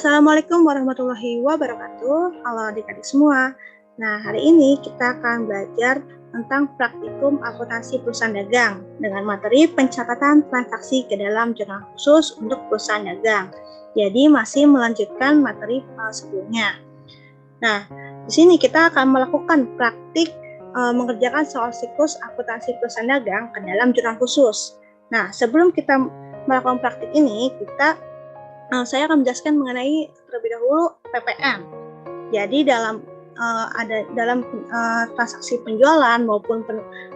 Assalamualaikum warahmatullahi wabarakatuh. Halo adik-adik semua. Nah, hari ini kita akan belajar tentang praktikum akuntansi perusahaan dagang dengan materi pencatatan transaksi ke dalam jurnal khusus untuk perusahaan dagang. Jadi masih melanjutkan materi sebelumnya. Nah, di sini kita akan melakukan praktik mengerjakan soal siklus akuntansi perusahaan dagang ke dalam jurnal khusus. Nah, sebelum kita melakukan praktik ini, saya akan menjelaskan mengenai terlebih dahulu PPN. Jadi dalam transaksi penjualan maupun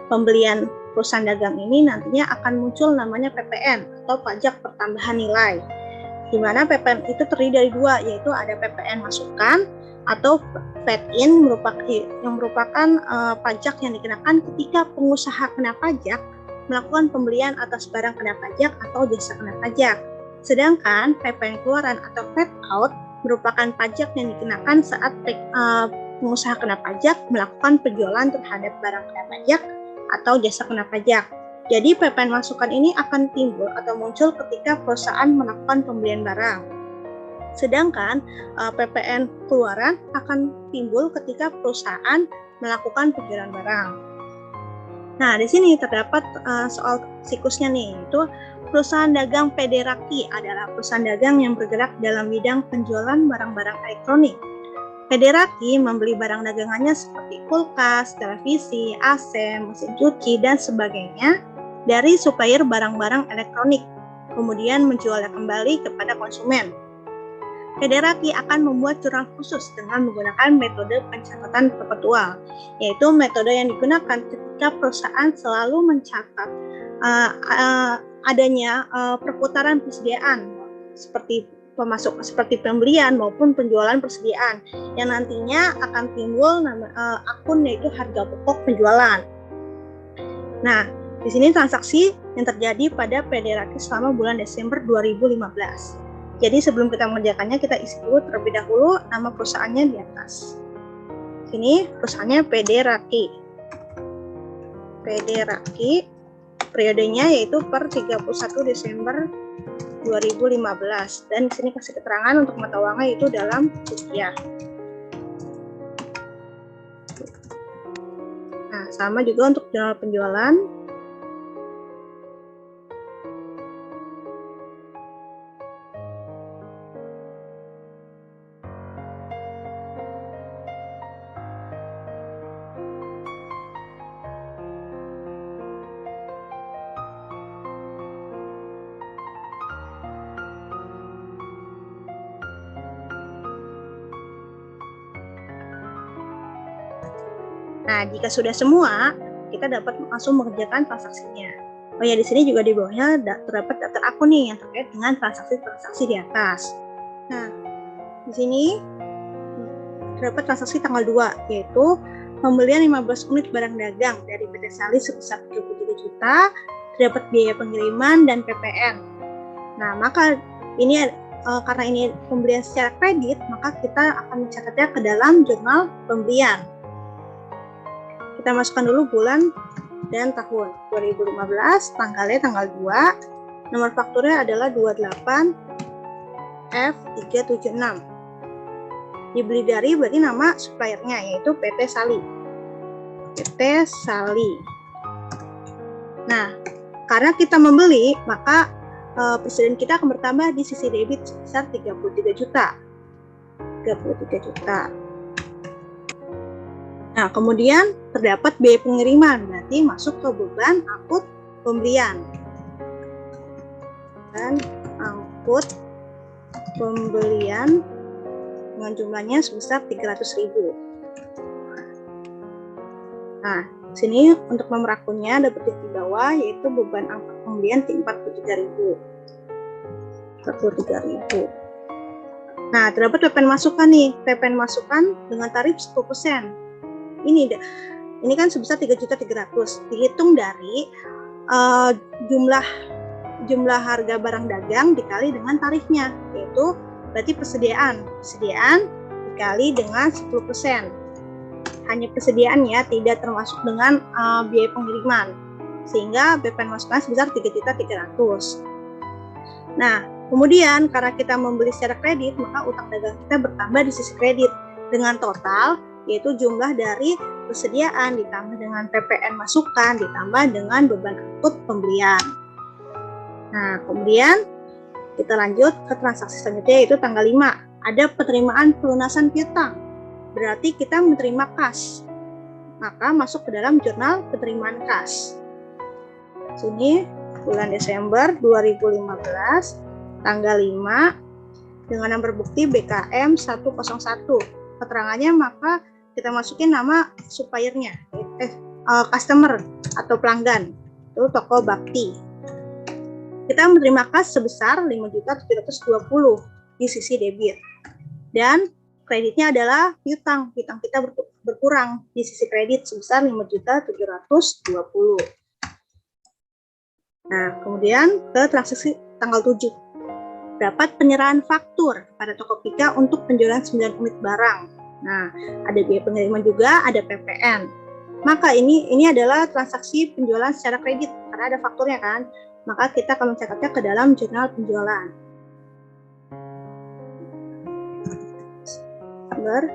pembelian perusahaan dagang ini nantinya akan muncul namanya PPN atau pajak pertambahan nilai. Di mana PPN itu terdiri dari dua, yaitu ada PPN masukan atau paid-in yang merupakan pajak yang dikenakan ketika pengusaha kena pajak melakukan pembelian atas barang kena pajak atau jasa kena pajak. Sedangkan PPN keluaran atau paid out merupakan pajak yang dikenakan saat pengusaha kena pajak melakukan penjualan terhadap barang kena pajak atau jasa kena pajak. Jadi PPN masukan ini akan timbul atau muncul ketika perusahaan melakukan pembelian barang. Sedangkan PPN keluaran akan timbul ketika perusahaan melakukan penjualan barang. Nah, di sini terdapat soal siklusnya nih, yaitu perusahaan dagang PD Raki adalah perusahaan dagang yang bergerak dalam bidang penjualan barang-barang elektronik. PD Raki membeli barang dagangannya seperti kulkas, televisi, AC, mesin cuci, dan sebagainya dari supplier barang-barang elektronik, kemudian menjualnya kembali kepada konsumen. PD Raki akan membuat jurnal khusus dengan menggunakan metode pencatatan perpetual, yaitu metode yang digunakan ketika perusahaan selalu mencatat adanya perputaran persediaan seperti pembelian maupun penjualan persediaan yang nantinya akan timbul akun yaitu harga pokok penjualan. Nah, di sini transaksi yang terjadi pada PD Raki selama bulan Desember 2015. Jadi sebelum kita mengerjakannya, kita isi dulu terlebih dahulu nama perusahaannya di atas. Sini perusahaannya PD Raki. PD Raki, periodenya yaitu per 31 Desember 2015. Dan di sini kasih keterangan untuk mata uangnya itu dalam rupiah. Nah, sama juga untuk jurnal penjualan. Nah, jika sudah semua, kita dapat langsung mengerjakan transaksinya. Oh ya, di sini juga di bawahnya terdapat daftar akun nih yang terkait dengan transaksi-transaksi di atas. Nah, di sini terdapat transaksi tanggal 2, yaitu pembelian 15 unit barang dagang dari PT Sali sebesar 33 juta, terdapat biaya pengiriman dan PPN. Nah, maka ini karena ini pembelian secara kredit, maka kita akan mencatatnya ke dalam jurnal pembelian. Kita masukkan dulu bulan dan tahun 2015, tanggalnya tanggal 2, nomor fakturnya adalah 28F376. Dibeli dari berarti nama suppliernya yaitu PT Sali. PT Sali. Nah, karena kita membeli, maka presiden kita akan bertambah di sisi debit sebesar 33 juta. 33 juta. Nah, kemudian terdapat biaya pengiriman, berarti masuk ke beban angkut pembelian. Dan angkut pembelian dengan jumlahnya sebesar 300.000. Nah, sini untuk nomor akunnya ada di bawah, yaitu beban angkut pembelian 43.000. 43.000. Nah, terdapat PPN masukan nih, PPN masukan dengan tarif 10%. Ini kan sebesar 3.300.000. Dihitung dari jumlah harga barang dagang dikali dengan tarifnya, yaitu berarti persediaan dikali dengan 10%. Hanya persediaan ya, tidak termasuk dengan biaya pengiriman. Sehingga PPN masukan sebesar 3.300.000. Nah, Kemudian karena kita membeli secara kredit, maka utang dagang kita bertambah di sisi kredit dengan total, yaitu jumlah dari persediaan ditambah dengan PPN masukan ditambah dengan beban angkut pembelian. Nah, kemudian kita lanjut ke transaksi selanjutnya, yaitu tanggal 5. Ada penerimaan pelunasan piutang. Berarti kita menerima kas. Maka masuk ke dalam jurnal penerimaan kas. Sini bulan Desember 2015, tanggal 5, dengan nomor bukti BKM 101. Keterangannya maka kita masukin nama suppliernya, customer atau pelanggan, itu toko bakti. Kita menerima kas sebesar 5.720 di sisi debit. Dan kreditnya adalah piutang. Piutang kita berkurang di sisi kredit sebesar 5.720. Nah, kemudian ke transaksi tanggal 7. Dapat penyerahan faktur pada Tokopedia untuk penjualan 9 unit barang. Nah, ada biaya pengiriman juga, ada PPN. Maka ini adalah transaksi penjualan secara kredit karena ada fakturnya kan. Maka kita akan mencatatnya ke dalam jurnal penjualan. Desember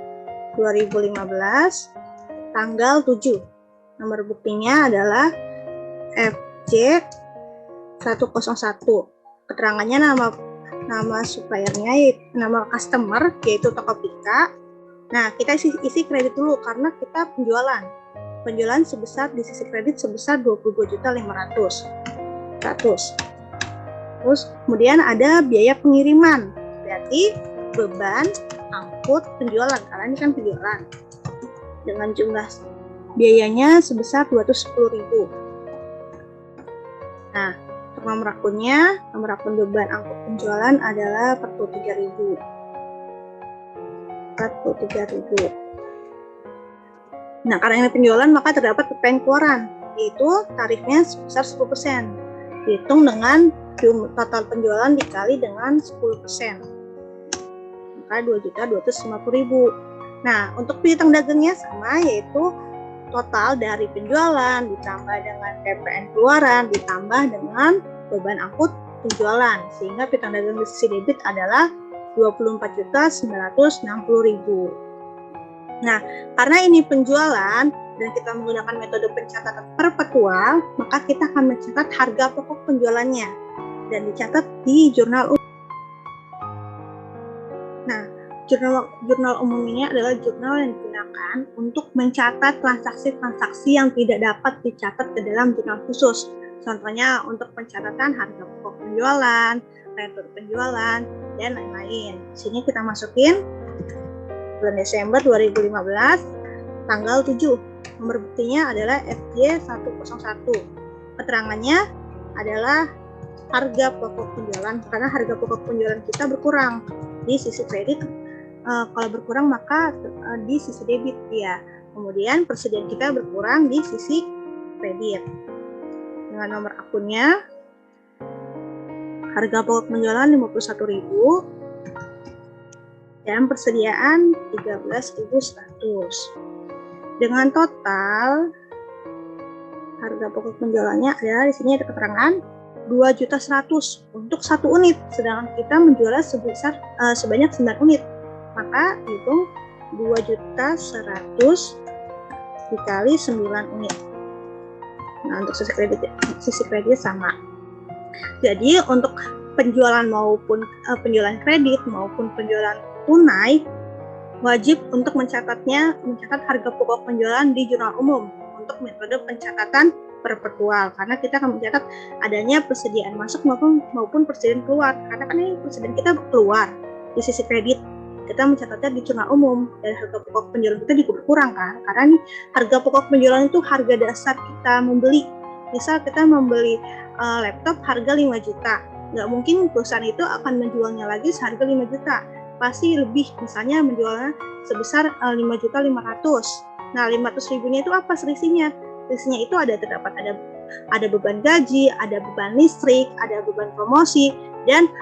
2015, tanggal 7. Nomor buktinya adalah FC 101. Keterangannya nama suppliernya, nama customer yaitu Tokopedia. Nah, kita isi kredit dulu karena kita penjualan. Penjualan sebesar di sisi kredit sebesar 22.500. Terus kemudian ada biaya pengiriman. Berarti beban angkut penjualan karena ini kan penjualan. Dengan jumlah biayanya sebesar 210.000. Nah, untuk nomor akun beban angkut penjualan adalah 43.000. Nah, karena ini penjualan maka terdapat PPN keluaran, yaitu tarifnya sebesar 10%. Dihitung dengan total penjualan dikali dengan 10%. Maka 2.250.000. Nah, untuk piutang dagangnya sama, yaitu total dari penjualan ditambah dengan PPN keluaran ditambah dengan beban angkut penjualan, sehingga piutang dagang di sisi debit adalah 24.960.000. Nah, karena ini penjualan dan kita menggunakan metode pencatatan perpetual, maka kita akan mencatat harga pokok penjualannya dan dicatat di jurnal umum. Nah, jurnal umum ini adalah jurnal yang digunakan untuk mencatat transaksi-transaksi yang tidak dapat dicatat ke dalam jurnal khusus. Contohnya untuk pencatatan harga pokok penjualan, retur penjualan, dan lain-lain. Sini kita masukin bulan Desember 2015, tanggal 7. Nomor buktinya adalah FJ 101. Keterangannya adalah harga pokok penjualan, karena harga pokok penjualan kita berkurang di sisi kredit. Kalau berkurang maka di sisi debit ya. Kemudian persediaan kita berkurang di sisi kredit. Dengan nomor akunnya, harga pokok penjualan 51.000 dan persediaan 13.100. Dengan total harga pokok penjualannya adalah di sini ada keterangan 2.100.000 untuk 1 unit, sedangkan kita menjualnya sebanyak 9 unit. Maka hitung 2.100.000 dikali 9 unit. Nah, untuk sisi kredit sama. Jadi untuk penjualan maupun penjualan kredit maupun penjualan tunai wajib untuk mencatat harga pokok penjualan di jurnal umum untuk metode pencatatan perpetual, karena kita akan mencatat adanya persediaan masuk maupun persediaan keluar, karena kan ini persediaan kita keluar di sisi kredit, kita mencatatnya di jurnal umum dan harga pokok penjualan kita juga berkurang kan, karena ini harga pokok penjualan itu harga dasar kita membeli. Misal kita membeli laptop harga 5 juta, nggak mungkin perusahaan itu akan menjualnya lagi seharga 5 juta, pasti lebih, misalnya menjualnya sebesar 5.500.000. Nah, 500.000-nya itu apa selisihnya? Selisihnya itu terdapat beban gaji, ada beban listrik, ada beban promosi, dan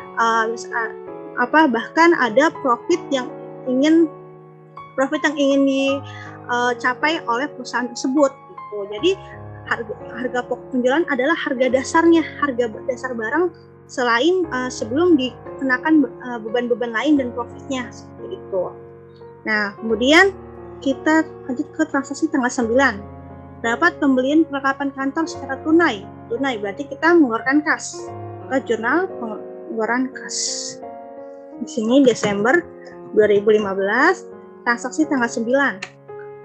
bahkan ada profit yang ingin dicapai oleh perusahaan tersebut gitu. Jadi harga pokok penjualan adalah harga dasarnya, harga dasar barang selain sebelum dikenakan beban-beban lain dan profitnya seperti itu. Nah, kemudian kita lanjut ke transaksi tanggal 9. Dapat pembelian perlengkapan kantor secara tunai. Tunai berarti kita mengeluarkan kas. Ke jurnal pengeluaran kas. Di sini Desember 2015, transaksi tanggal 9.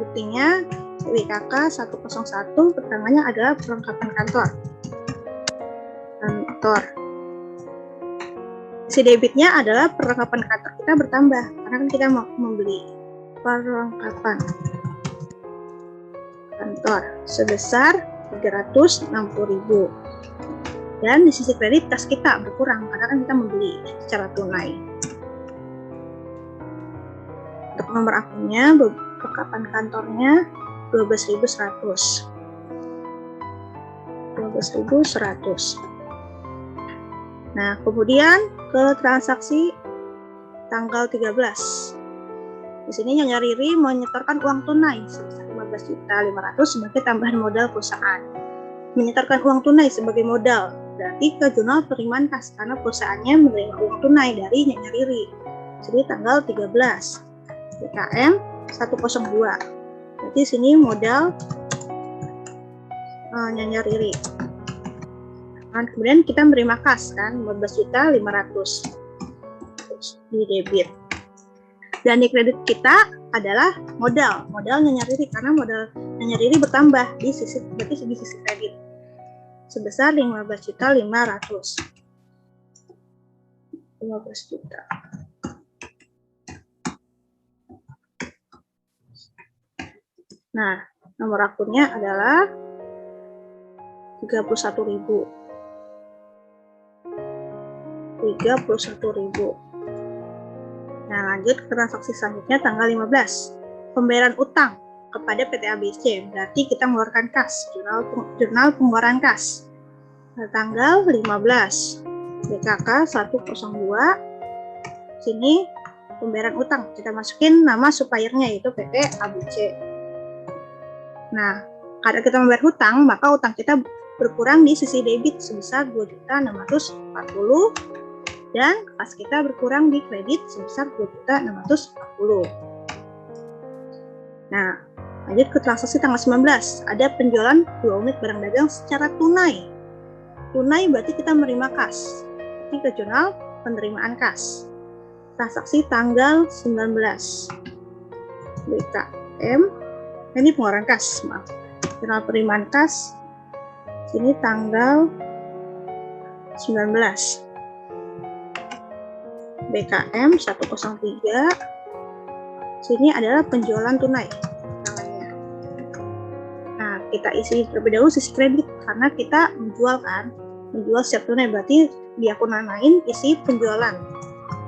Buktinya WKK 101, keterangannya adalah perlengkapan kantor. Si debitnya adalah perlengkapan kantor kita bertambah karena kan kita mau membeli perlengkapan kantor sebesar 360.000. Dan di sisi kredit kas kita berkurang karena kan kita membeli secara tunai. Untuk nomor akunnya, perlengkapan kantornya 12.100. 12.100. Nah, kemudian ke transaksi tanggal 13. Di sini Nyonya Riri menyetorkan uang tunai sebesar 15.500.000 sebagai tambahan modal perusahaan. Menyetorkan uang tunai sebagai modal berarti ke jurnal penerimaan kas karena perusahaannya menerima uang tunai dari Nyonya Riri. Jadi tanggal 13. BKM 102. Berarti sini modal Nyonya Riri. Dan kemudian kita menerima kas kan 15.500.000 di debit. Dan di kredit kita adalah modal Nyonya Riri karena modal Nyonya Riri bertambah di sisi kredit sebesar 15.500.000. 15 juta. Nah, nomor akunnya adalah 31.000. 31.000. Nah, lanjut ke transaksi selanjutnya tanggal 15. Pembayaran utang kepada PT ABC. Berarti kita mengeluarkan kas, jurnal pengeluaran kas. Nah, tanggal 15. BKK 102. Sini pembayaran utang. Kita masukin nama suppliernya yaitu PT ABC. Nah, karena kita membayar hutang, maka utang kita berkurang di sisi debit sebesar 2.640.000 dan kas kita berkurang di kredit sebesar 2.640.000. Nah, lanjut ke transaksi tanggal 19. Ada penjualan 2 unit barang dagang secara tunai. Tunai berarti kita menerima kas. Ini ke jurnal penerimaan kas. Transaksi tanggal 19. BKM. Ini pengeluaran kas, maaf. Jurnal penerimaan kas. Sini tanggal 19. BKM 103. Sini adalah penjualan tunai. Nah, kita isi terlebih dahulu sisi kredit karena kita menjual kan. Menjual secara tunai berarti di akun lain isi penjualan.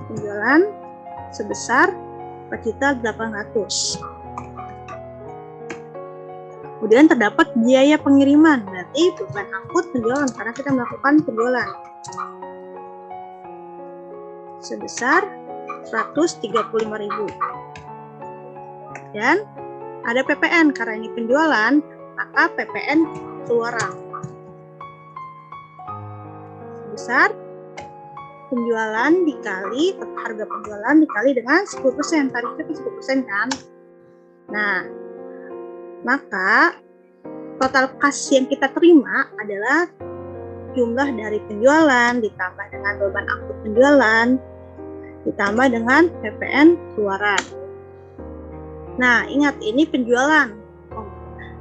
Penjualan sebesar 4.800.000. Kemudian terdapat biaya pengiriman, berarti bukan angkut penjualan karena kita melakukan penjualan sebesar 135.000. Dan ada PPN karena ini penjualan, maka PPN keluaran sebesar penjualan dikali harga penjualan dikali dengan 10%, tarifnya 10% kan. Nah, maka total kas yang kita terima adalah jumlah dari penjualan ditambah dengan beban angkut penjualan ditambah dengan PPN keluaran. Nah, ingat ini penjualan.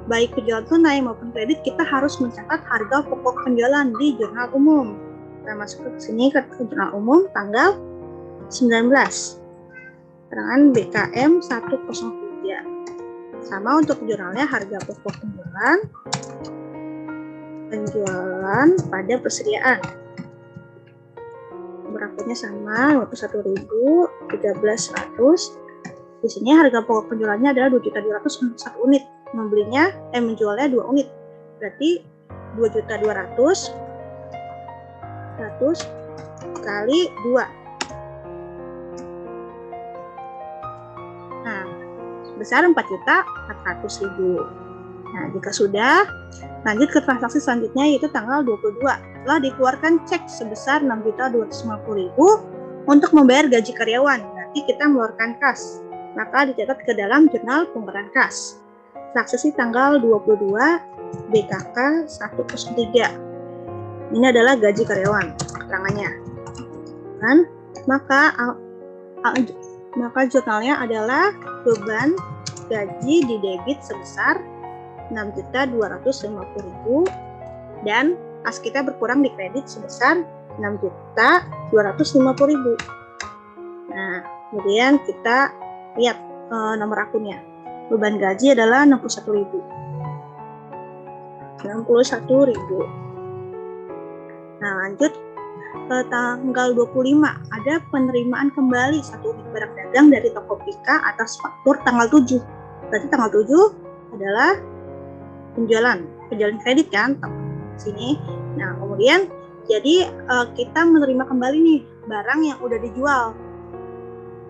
Baik penjualan tunai maupun kredit kita harus mencatat harga pokok penjualan di jurnal umum. Kita masuk ke sini ke jurnal umum tanggal 19. Keterangan BKM 103. Sama untuk jurnalnya harga pokok penjualan pada persediaan. Berakunnya sama 51.000, 13.100. Di sini harga pokok penjualannya adalah 2.200.000 untuk 1 unit. Menjualnya 2 unit. Berarti 2.200.000 100 kali 2. Nah, sebesar 4.400.000. Nah, jika sudah, lanjut ke transaksi selanjutnya yaitu tanggal 22. Telah dikeluarkan cek sebesar 6.250.000 untuk membayar gaji karyawan. Berarti kita mengeluarkan kas. Maka dicatat ke dalam jurnal pembayaran kas. Transaksi tanggal 22 BKK 103. Ini adalah gaji karyawan keterangannya. Kan? Maka jurnalnya adalah beban gaji di debit sebesar 6.250.000 dan kas kita berkurang di kredit sebesar 6.250.000. Nah, kemudian kita lihat nomor akunnya. Beban gaji adalah 61.000. Nah, lanjut ke tanggal 25. Ada penerimaan kembali 1 unit barang dagang dari Tokopedia atas faktur tanggal 7. Berarti tanggal 7 adalah penjualan kredit kan? Sini. Nah, kemudian jadi kita menerima kembali nih barang yang udah dijual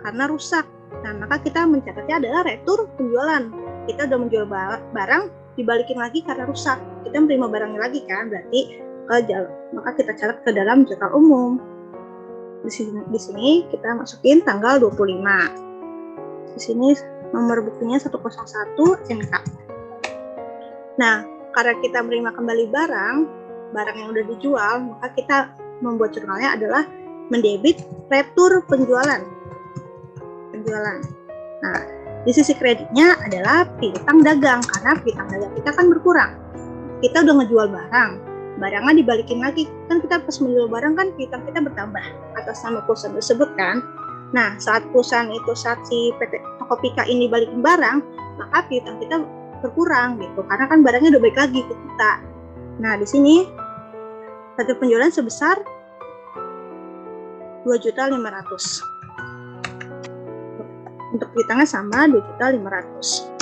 karena rusak. Nah, maka kita mencatatnya adalah retur penjualan. Kita udah menjual barang, dibalikin lagi karena rusak. Kita menerima barangnya lagi kan, berarti maka kita catat ke dalam jurnal umum. Di sini kita masukin tanggal 25. Di sini nomor buktinya 101 NK. Nah, karena kita menerima kembali barang yang udah dijual, maka kita membuat jurnalnya adalah mendebit retur penjualan. Nah, di sisi kreditnya adalah piutang dagang, karena piutang dagang kita kan berkurang. Kita udah ngejual barangnya dibalikin lagi. Kan kita pas menjual barang kan piutang kita bertambah atas nama perusahaan tersebut kan. Nah, saat si PT Tokopedia ini balikin barang, maka piutang kita berkurang gitu, karena kan barangnya udah balik lagi ke kita. Nah, di sini retur penjualan sebesar 2.500.000. Untuk piutangnya sama 2.500.000.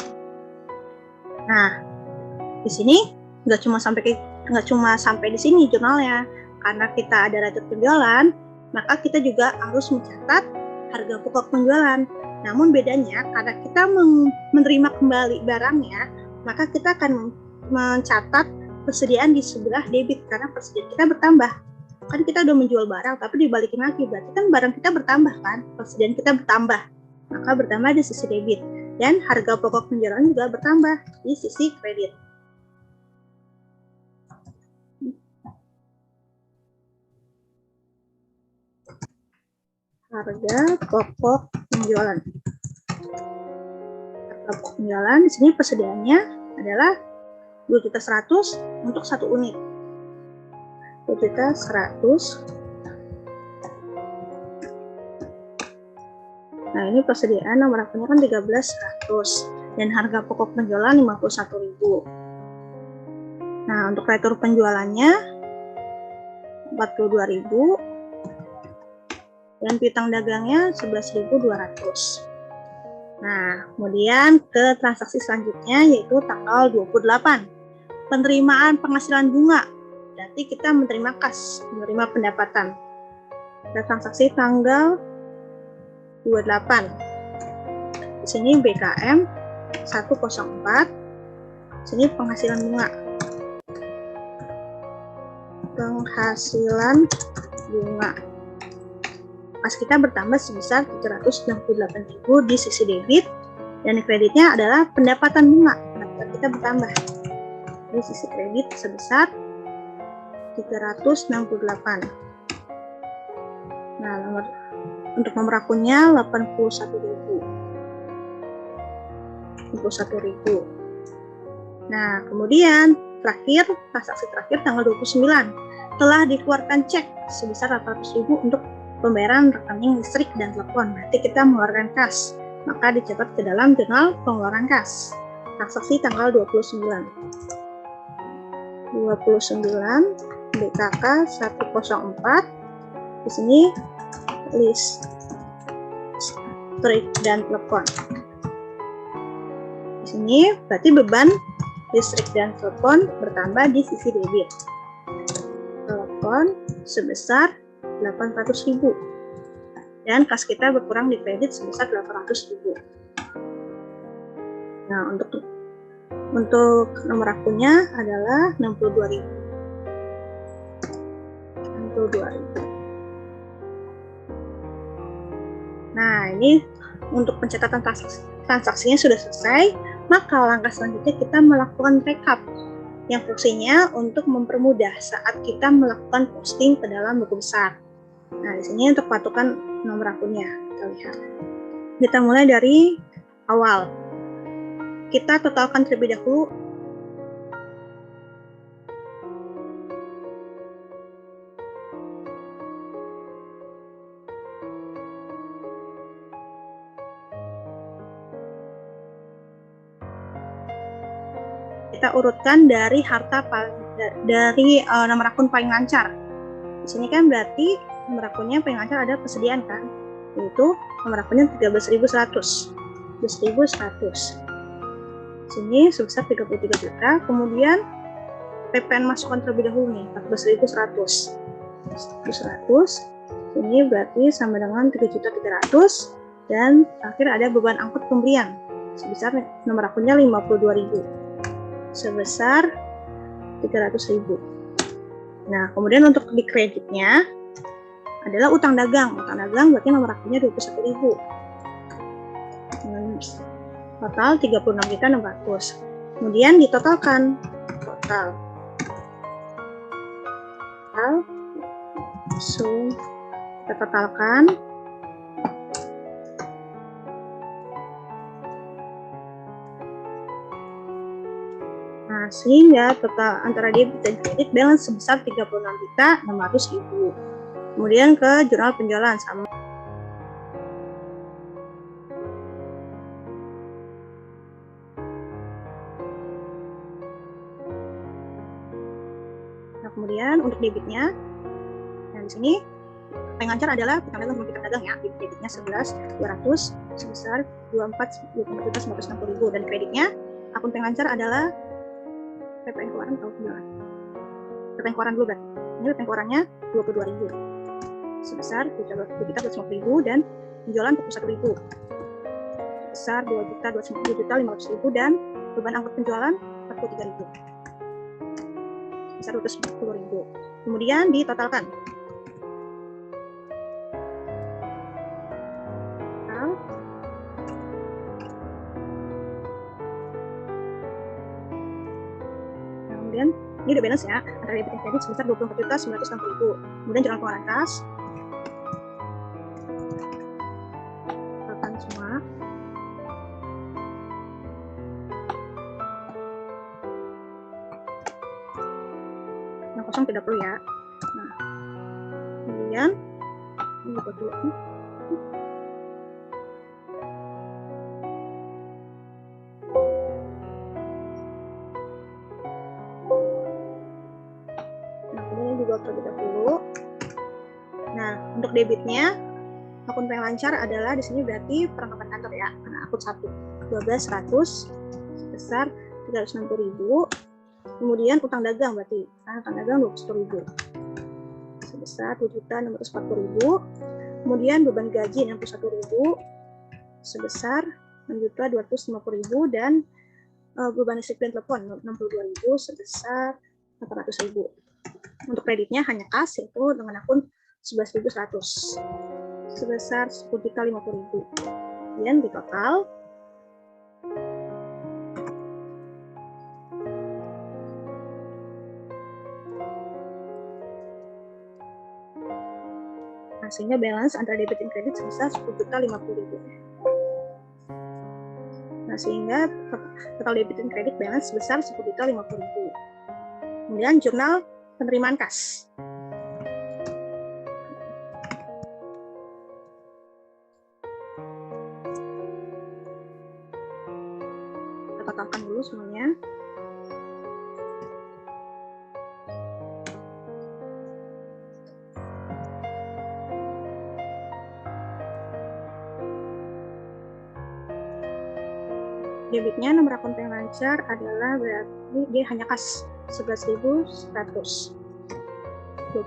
Nah, di sini nggak cuma sampai di sini jurnalnya. Karena kita ada retur penjualan, maka kita juga harus mencatat harga pokok penjualan. Namun bedanya karena kita menerima kembali barangnya, maka kita akan mencatat persediaan di sebelah debit karena persediaan kita bertambah. Kan kita udah menjual barang tapi dibalikin lagi, berarti kan barang kita bertambah kan, persediaan kita bertambah. Maka bertambah di sisi debit dan harga pokok penjualan juga bertambah di sisi kredit. Harga pokok penjualan. Harga pokok penjualan di sini persediaannya adalah 2.100.000 untuk 1 unit. 2.100.000. Nah, ini persediaan nomor akunnya kan 13.100 dan harga pokok penjualan 51.000. Nah, untuk retur penjualannya 42.000 dan piutang dagangnya 11.200. Nah, kemudian ke transaksi selanjutnya yaitu tanggal 28. Penerimaan penghasilan bunga. Berarti kita menerima kas, menerima pendapatan. Ada transaksi tanggal 28. Di sini BKM 104. Di sini penghasilan bunga. Penghasilan bunga. Kas kita bertambah sebesar 368.000 di sisi debit dan kreditnya adalah pendapatan bunga. Pendapatan kita bertambah di sisi kredit sebesar 368. Nah, untuk nomor akunnya 81.000. Nah, kemudian transaksi terakhir tanggal 29 telah dikeluarkan cek sebesar 800.000 untuk pembayaran rekening listrik dan telepon. Berarti kita mengeluarkan kas, maka dicatat ke dalam jurnal pengeluaran kas. Transaksi tanggal 29 BKK 104. Di sini listrik dan telepon. Di sini berarti beban listrik dan telepon bertambah di sisi debit. Telepon sebesar 800.000 dan kas kita berkurang di kredit sebesar 800.000. Nah, untuk Untuk nomor akunnya adalah 62.000. Nah, ini untuk pencatatan transaksinya sudah selesai, maka langkah selanjutnya kita melakukan rekap yang fungsinya untuk mempermudah saat kita melakukan posting ke dalam buku besar. Nah, di sini untuk patokan nomor akunnya, kita lihat. Kita mulai dari awal. Kita totalkan terlebih dahulu kita urutkan dari nomor akun paling lancar. Di sini kan berarti nomor akunnya paling lancar ada persediaan kan, yaitu nomor akunnya 13.100. Sini sebesar 33 juta. Kemudian PPN masukkan terlebih dahulu nih 14.100. Ini berarti sama dengan 3.300.000 dan terakhir ada beban angkut pembelian sebesar nomor akunnya 52.000 sebesar 300.000. Nah, kemudian untuk di kreditnya adalah utang dagang. Utang dagang berarti nomor akunnya 21.000. Total 36.600. Kemudian ditotalkan total. So, kita totalkan. Nah, sehingga total antara debit dan kredit balance sebesar 36.600.000. Kemudian ke jurnal penjualan sama. Nah, kemudian untuk debitnya, nah di sini paling lancar adalah utang dagang sama piutang dagang ya. Debitnya 11.200 sebesar 24.960.000 dan kreditnya akun paling lancar adalah PPN keluaran atau penjualan. PPN keluaran dulu berarti. Ini PPN keluarannya 22.000 sebesar 2.250.000 dan penjualan 41.000 sebesar 2.500.000 dan beban angkut penjualan 43.000 sebesar 210.000. Kemudian ditotalkan. Kemudian ini udah balance ya, antara debit dan kredit sebesar 24.960.000. Kemudian jurnal pengeluaran kas, totalkan semua. Yang kosong tidak perlu ya. Nah, kemudian ini buat dulu. Terlebih dahulu. Nah, untuk debitnya akun paling lancar adalah di sini berarti perlengkapan kantor ya. Nah, akun 1 12.100 sebesar 360.000. Kemudian utang dagang berarti utang dagang 21.000 sebesar 2.640.000. Kemudian beban gaji 61.000 sebesar 6.250.000 dan beban listrik dan telepon 62.000 sebesar 800.000. Untuk kreditnya hanya kas, yaitu dengan akun 11.100 sebesar 10.050.000. Kemudian di total sehingga balance antara debit dan kredit sebesar 10.050.000. Nah, sehingga total debit dan kredit balance sebesar 10.050.000. Kemudian jurnal penerimaan kas. Kita totalkan dulu semuanya. Debitnya nomor akun paling lancar adalah berarti dia hanya kas 11.100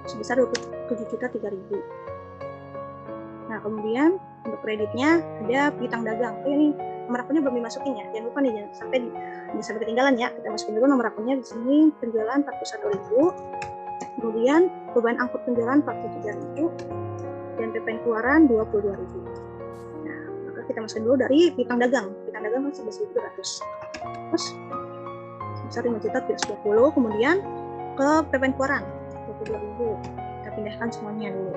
sebesar 27.003.000. Nah, kemudian untuk kreditnya ada piutang dagang. Ini nomor akunnya belum dimasukin ya. Jangan lupa nih, jangan sampai ketinggalan ya. Kita masukin dulu nomor akunnya. Di sini penjualan 41.000, kemudian beban angkut penjualan 43.000, dan PPN keluaran 22.000. Nah, maka kita masukin dulu dari piutang dagang. Piutang dagang kan 11.200. Terus sebesar 5.320, kemudian ke PPN keluaran 22.000. Kita pindahkan semuanya dulu.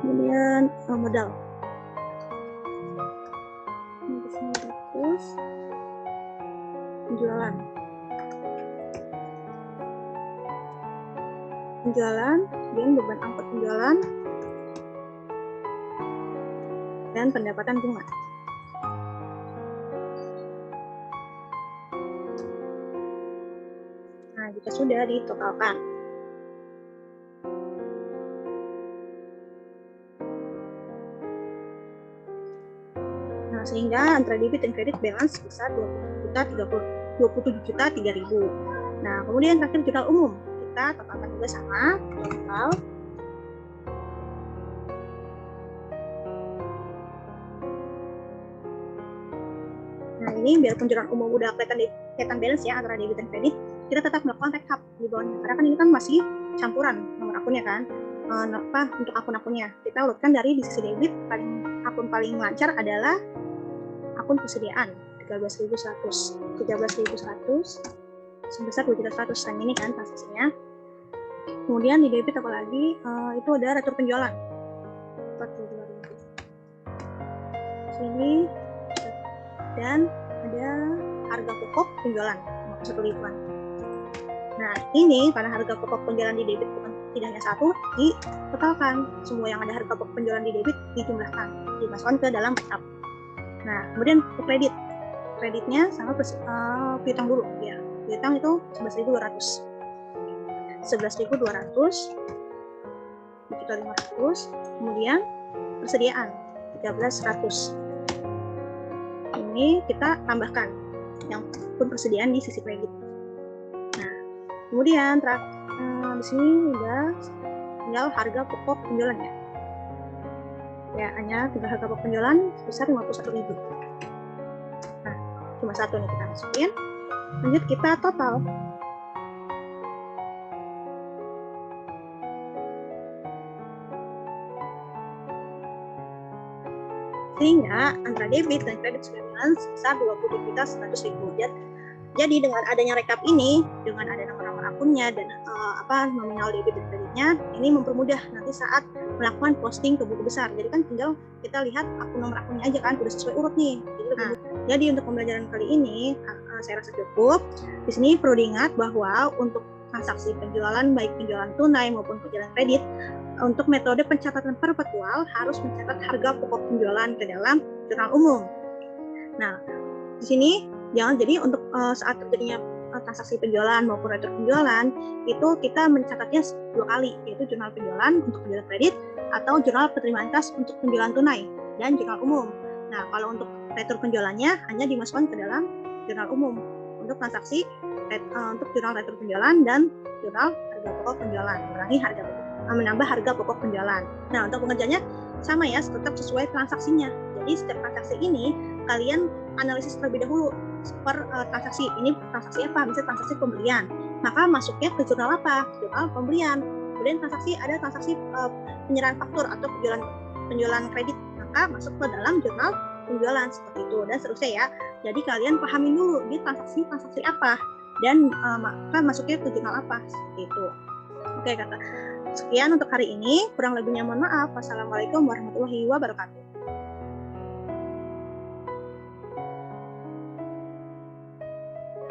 Kemudian modal. Ini 900. Penjualan, kemudian beban angkut penjualan, dan pendapatan bunga. Nah, jika sudah ditotalkan, nah sehingga antara debit dan kredit balance sebesar 27.003.000. Nah, kemudian terakhir jurnal umum, kita totalkan juga sama total. Nah, ini biarpun jurnal umum udah kelihatan balance ya antara debit dan kredit, kita tetap melakukan rekap di bawahnya, karena kan ini kan masih campuran nomor akunnya kan. Untuk akun-akunnya kita urutkan dari di sisi debit, akun paling lancar adalah akun persediaan 13.100 sebesar 2.100 ini kan transaksinya. Kemudian di debit apalagi itu ada retur penjualan 42.000 sini, dan ada harga pokok penjualan 1.000-an. Nah, ini karena harga pokok penjualan di debit bukan tidak hanya satu, ditotalkan semua yang ada harga pokok penjualan di debit dijumlahkan, dimasukkan ke dalam rekap. Nah, kemudian ke kreditnya sama piutang dulu ya. Piutang itu 11.200, 7.500, kemudian persediaan 13.100. Ini kita tambahkan yang pun persediaan di sisi kredit. Nah, kemudian di sini udah tinggal harga pokok penjualannya. Ya, hanya tinggal harga pokok penjualan sebesar 51.000. Nah, cuma satu nih kita masukin. Lanjut kita total. Sehingga antara debit dan kredit sudah balance sebesar 20.100.000. Jadi dengan adanya rekap ini, dengan ada nomor akunnya dan nominal debit dan kreditnya, ini mempermudah nanti saat melakukan posting ke buku besar. Jadi kan tinggal kita lihat nomor akunnya aja kan, udah sesuai urut nih. Jadi untuk pembelajaran kali ini saya rasa cukup. Di sini perlu diingat bahwa untuk transaksi penjualan, baik penjualan tunai maupun penjualan kredit, untuk metode pencatatan perpetual harus mencatat harga pokok penjualan ke dalam jurnal umum. Nah, di sini jadi untuk saat terjadinya transaksi penjualan maupun retur penjualan, itu kita mencatatnya dua kali, yaitu jurnal penjualan untuk penjualan kredit atau jurnal penerimaan kas untuk penjualan tunai dan jurnal umum. Nah, kalau untuk retur penjualannya hanya dimasukkan ke dalam jurnal umum untuk transaksi untuk jurnal retur penjualan dan jurnal harga pokok penjualan, menambah harga pokok penjualan. Nah, untuk pengerjaannya sama ya, tetap sesuai transaksinya. Jadi setiap transaksi ini kalian analisis terlebih dahulu per transaksi. Ini transaksi apa? Misalnya transaksi pembelian, maka masuknya ke jurnal apa? Jurnal pembelian. Kemudian ada transaksi penyerahan faktur atau penjualan kredit, maka masuk ke dalam jurnal penjualan seperti itu, dan seterusnya ya. Jadi kalian pahamin dulu di transaksi apa dan maka masuknya ke jurnal apa seperti itu. Oke, Kakak. Sekian untuk hari ini, kurang lebihnya mohon maaf. Wassalamualaikum warahmatullahi wabarakatuh.